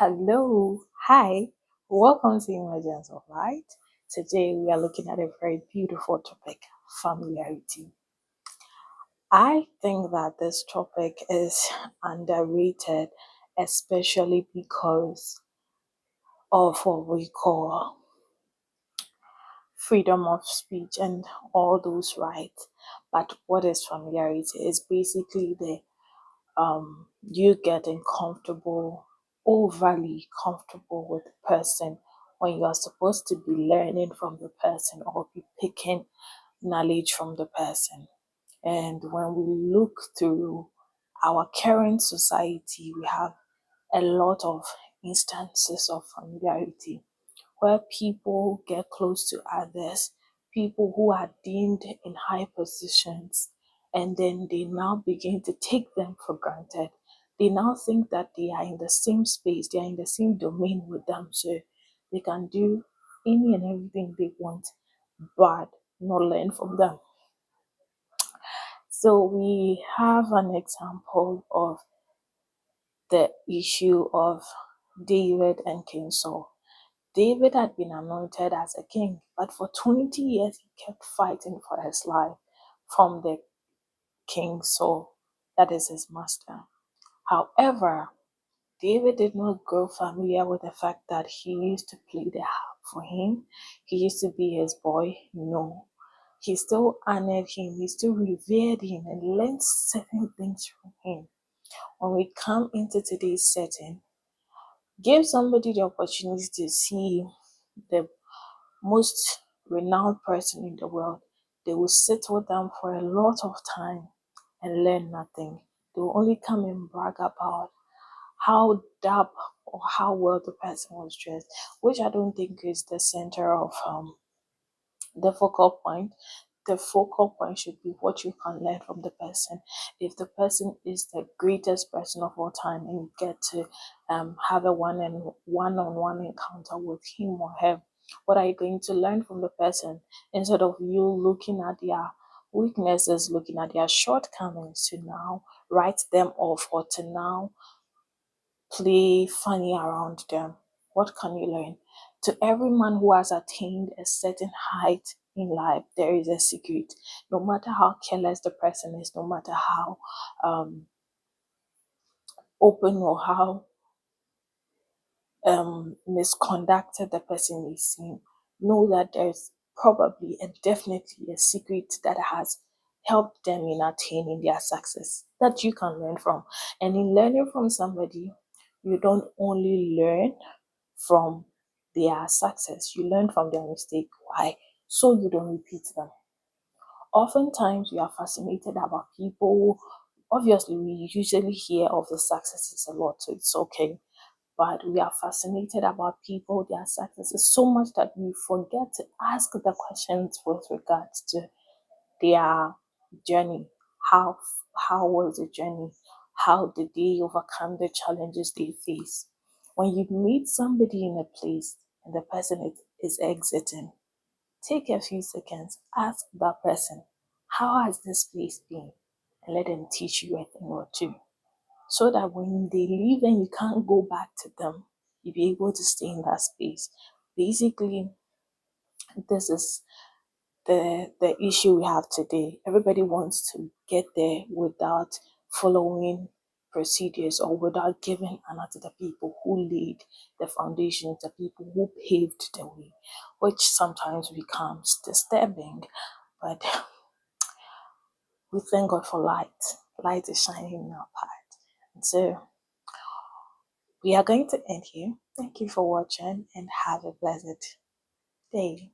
Hello, hi, welcome to Emergence of Light. Today we are looking at a very beautiful topic, familiarity. I think that this topic is underrated, especially because of what we call freedom of speech and all those rights. But what is familiarity? Is basically the you getting comfortable, overly comfortable with the person when you are supposed to be learning from the person or be picking knowledge from the person. And when we look through our current society, we have a lot of instances of familiarity where people get close to others, people who are deemed in high positions, and then they now begin to take them for granted. They now think that they are in the same space, they are in the same domain with them, so they can do any and everything they want, but not learn from them. So we have an example of the issue of David and King Saul. David had been anointed as a king, but for 20 years he kept fighting for his life from the king Saul, that is his master. However, David did not grow familiar with the fact that he used to play the harp for him. He used to be his boy. No. He still honored him, he still revered him and learned certain things from him. When we come into today's setting, give somebody the opportunity to see the most renowned person in the world, they will sit with them for a lot of time and learn nothing. They will only come and brag about how dap or how well the person was dressed, which I don't think is the center of the focal point. The focal point should be what you can learn from the person. If the person is the greatest person of all time and you get to have a one-on-one encounter with him or her, what are you going to learn from the person instead of you looking at their weaknesses, looking at their shortcomings to now write them off or to now play funny around them? What can you learn? To every man who has attained a certain height in life, there is a secret. No matter how careless the person is, no matter how open or how misconducted the person may seem, know that there's probably and definitely a secret that has helped them in attaining their success that you can learn from. And in learning from somebody, you don't only learn from their success, you learn from their mistake. Why? So you don't repeat them. Oftentimes, we are fascinated about people. Obviously, we usually hear of the successes a lot, so it's okay. But we are fascinated about people, their successes, so much that we forget to ask the questions with regards to their journey. How how was the journey? How did they overcome the challenges they face? When you meet somebody in a place and the person is exiting, take a few seconds, ask that person, how has this place been? And let them teach you a thing or two. So that when they leave and you can't go back to them, you'll be able to stay in that space. Basically, this is the issue we have today. Everybody wants to get there without following procedures or without giving honor to the people who laid the foundations, the people who paved the way, which sometimes becomes disturbing. But we thank God for light. Light is shining in our path. And so we are going to end here. Thank you for watching and have a blessed day.